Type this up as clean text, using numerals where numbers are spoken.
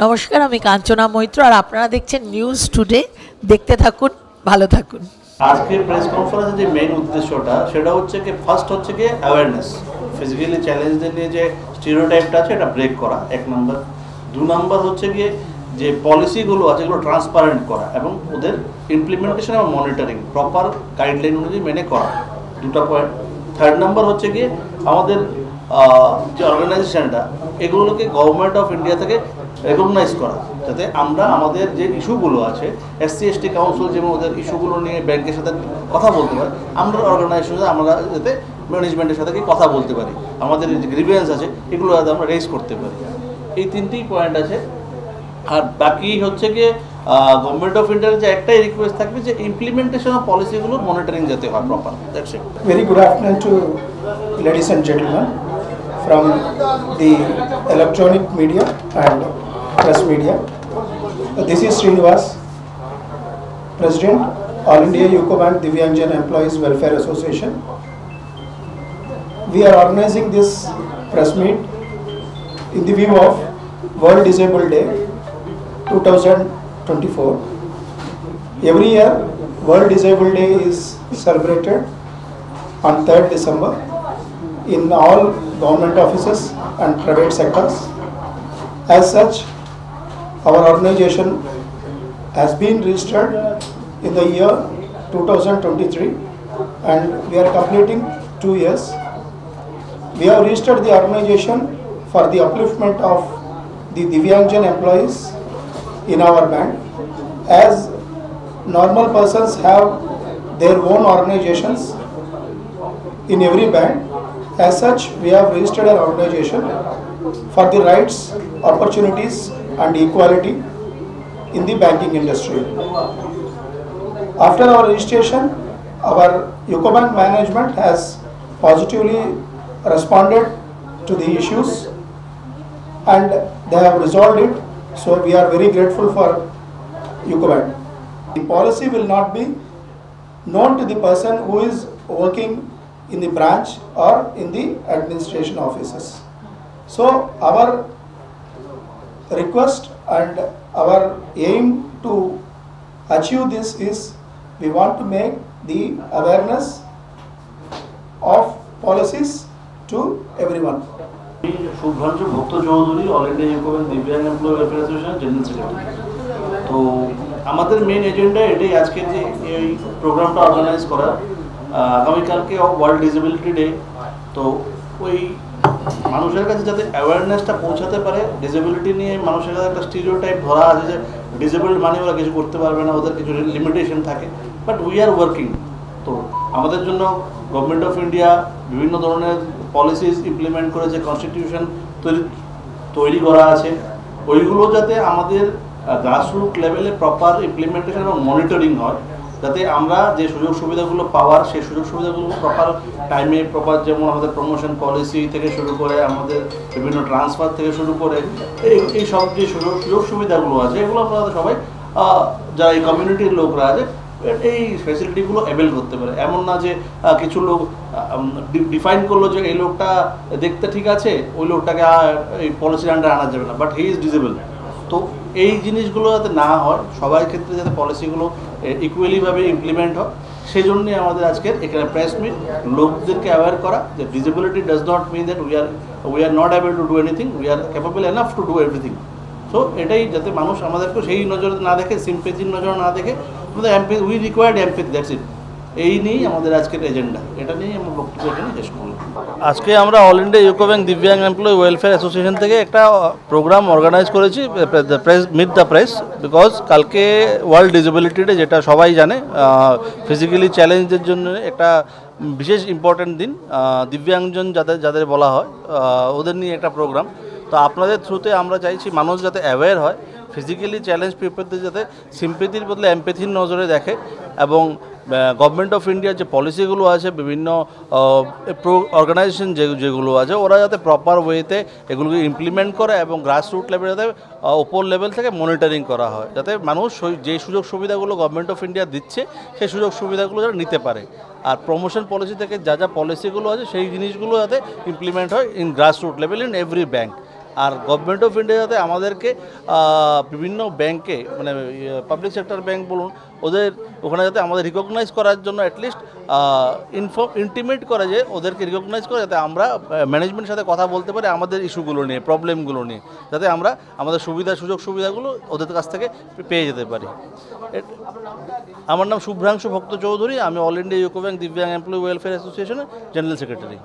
নমস্কার, আমি কাঞ্চনা মৈত্র আর আপনারা দেখছেন নিউজ টুডে। দেখতে থাকুন, ভালো থাকুন। আজকে প্রেস কনফারেন্সের যে মেইন উদ্দেশ্যটা সেটা হচ্ছে কি, ফার্স্ট হচ্ছে কি অ্যাওয়ারনেস, ফিজিক্যালি চ্যালেঞ্জদের নিয়ে যে স্টিরিওটাইপটা আছে এটা ব্রেক করা, এক নম্বর। 2 নম্বর হচ্ছে গিয়ে যে পলিসিগুলো আছে এগুলো ট্রান্সপারেন্ট করা এবং ওদের ইমপ্লিমেন্টেশন এবং মনিটরিং প্রপার গাইডলাইন অনুযায়ী মেনে করা, 2টা পয়েন্ট। 3rd নম্বর হচ্ছে গিয়ে আমাদের যে অর্গানাইজেশনটা এগুলোকে গভর্নমেন্ট অফ ইন্ডিয়া থেকে রেকগনাইজ করা, যাতে আমরা আমাদের যে ইস্যুগুলো আছে SC/ST কাউন্সিল যেমন ওদের ইস্যুগুলো নিয়ে ব্যাংকের সাথে কথা বলতে পারে, আমরা অর্গানাইজেশন আমরা যাতে ম্যানেজমেন্টের সাথে কথা বলতে পারি, আমাদের যে গ্রিভেন্স আছে এগুলো যাতে আমরা রেজ করতে পারি। এই 3টি পয়েন্ট আছে। আর বাকি হচ্ছে গিয়ে গভর্নমেন্ট অফ ইন্ডিয়ার যে একটাই রিকোয়েস্ট থাকবে যে ইমপ্লিমেন্টেশন অফ পলিসিগুলোর মনিটরিং যাতে হয় proper. That's it. Very good afternoon to ladies and gentlemen from the electronic media and press media. This is Srinivas, President, All India UCO Bank Divyangjan Employees Welfare Association. We are organizing this press meet in the view of World Disabled Day 2024. Every year, World Disabled Day is celebrated on 3rd December in all government offices and private sectors. As such, our organization has been registered in the year 2023 and we are completing 2 years. We have registered the organization for the upliftment of the Divyangjan employees in our bank. As normal persons have their own organizations in every bank, as such we have registered an organization for the rights, opportunities and equality in the banking industry. After our registration, our UCO Bank management has positively responded to the issues and they have resolved it, so we are very grateful for UCO Bank. The policy will not be known to the person who is working in the branch or in the administration offices. So our request and our aim to achieve this is we want to make the awareness of policies to everyone. Subhranju Bhakta Chowdhury, all India UCO bank Divyang employee welfare অ্যাসোসিয়েশনের general secretary. তো আমাদের main agenda এটাই, আজকে যে এই প্রোগ্রামটা organise করা। আগামীকালকে ওয়ার্ল্ড ডিসেবিলিটি ডে, তো ওই মানুষের কাছে যাতে অ্যাওয়ারনেসটা পৌঁছাতে পারে। ডিসেবিলিটি নিয়ে মানুষের কাছে একটা স্টিরিওটাইপ ধরা আছে যে ডিসেবলড মানে ওরা কিছু করতে পারবে না, ওদের কিছু লিমিটেশন থাকে, বাট উই আর ওয়ার্কিং। তো আমাদের জন্য গভর্নমেন্ট অফ ইন্ডিয়া বিভিন্ন ধরনের পলিসিস ইমপ্লিমেন্ট করেছে, কনস্টিটিউশন তৈরি করা আছে, ওইগুলো যাতে আমাদের গ্রাসরুট লেভেলে প্রপার ইমপ্লিমেন্টেশন এবং মনিটরিং হয়, যাতে আমরা যে সুযোগ সুবিধাগুলো পাওয়ার সেই সুযোগ সুবিধাগুলো প্রপার টাইমে প্রপার, যেমন আমাদের প্রমোশন পলিসি থেকে শুরু করে আমাদের বিভিন্ন ট্রান্সফার থেকে শুরু করে এই সব যে সুযোগ সুবিধাগুলো আছে এগুলো আপনারা সবাই যারা এই কমিউনিটির লোকরা আছে এই ফ্যাসিলিটিগুলো অ্যাভেল করতে পারে। এমন না যে কিছু লোক ডিফাইন করলো যে এই লোকটা দেখতে ঠিক আছে, ওই লোকটাকে এই পলিসির আন্ডারে আনা যাবে না, বাট হি ইজ ডিসেবল। তো এই জিনিসগুলো যাতে না হয়, সবার ক্ষেত্রে যাতে পলিসিগুলো ইকুয়ালিভাবে ইমপ্লিমেন্ট হয়, সেই জন্যই আমাদের আজকের এখানে প্রেস মিট, লোকদেরকে অ্যাওয়্যার করা যে disability does not mean that we are not able to do anything, we are capable enough to do everything. So এটাই যাতে মানুষ আমাদেরকে সেই নজরে না দেখে, সিম্পেথির নজরে না দেখে, আমাদের we required empathy, that's it. এই নিয়েই আমাদের আজকের এজেন্ডা, এটা নিয়েই আমরা বক্তব্য এখানে শেষ করলাম। আজকে আমরা all India UCO bank Divyang employee welfare association থেকে একটা প্রোগ্রাম অর্গানাইজ করেছি, press meet the press, because কালকে ওয়ার্ল্ড ডিসেবিলিটি ডে, যেটা সবাই জানে, ফিজিক্যালি চ্যালেঞ্জের জন্য একটা বিশেষ ইম্পর্ট্যান্ট দিন। দিব্যাঙ্গজন যাদের বলা হয় ওদের নিয়ে একটা প্রোগ্রাম। তো আপনাদের থ্রুতে আমরা চাইছি মানুষ যাতে অ্যাওয়্যার হয়, ফিজিক্যালি চ্যালেঞ্জ পিপলদের যাতে সিম্পেথির বদলে এমপ্যাথির নজরে দেখে, এবং গভর্নমেন্ট অফ ইন্ডিয়ার যে পলিসিগুলো আছে, বিভিন্ন অর্গানাইজেশন যেগুলো আছে, ওরা যাতে প্রপার ওয়েতে এগুলোকে ইমপ্লিমেন্ট করে এবং গ্রাসরুট লেভেলে যাতে ওপর লেভেল থেকে মনিটরিং করা হয়, যাতে মানুষ যে সুযোগ সুবিধাগুলো গভর্নমেন্ট অফ ইন্ডিয়া দিচ্ছে সেই সুযোগ সুবিধাগুলো যাতে নিতে পারে। আর প্রমোশন পলিসি থেকে যা পলিসিগুলো আছে সেই জিনিসগুলো যাতে ইমপ্লিমেন্ট হয় in grassroot level in every bank. আর গভর্নমেন্ট অফ ইন্ডিয়া যাতে আমাদেরকে বিভিন্ন ব্যাংকে মানে পাবলিক সেক্টর ব্যাংক বলুন ওদের ওখানে যাতে আমাদের রিকগনাইজ করার জন্য অ্যাটলিস্ট ইন্টিমেট করে যে ওদেরকে রিকগনাইজ করে যাতে আমরা ম্যানেজমেন্টের সাথে কথা বলতে পারি আমাদের ইস্যুগুলো নিয়ে প্রবলেমগুলো নিয়ে যাতে আমরা আমাদের সুযোগ সুবিধাগুলো ওদের কাছ থেকে পেয়ে যেতে পারি। আমার নাম শুভ্রাংশু ভক্ত চৌধুরী, আমি all India UCO bank Divyang employee welfare অ্যাসোসিয়েশনের জেনারেল সেক্রেটারি।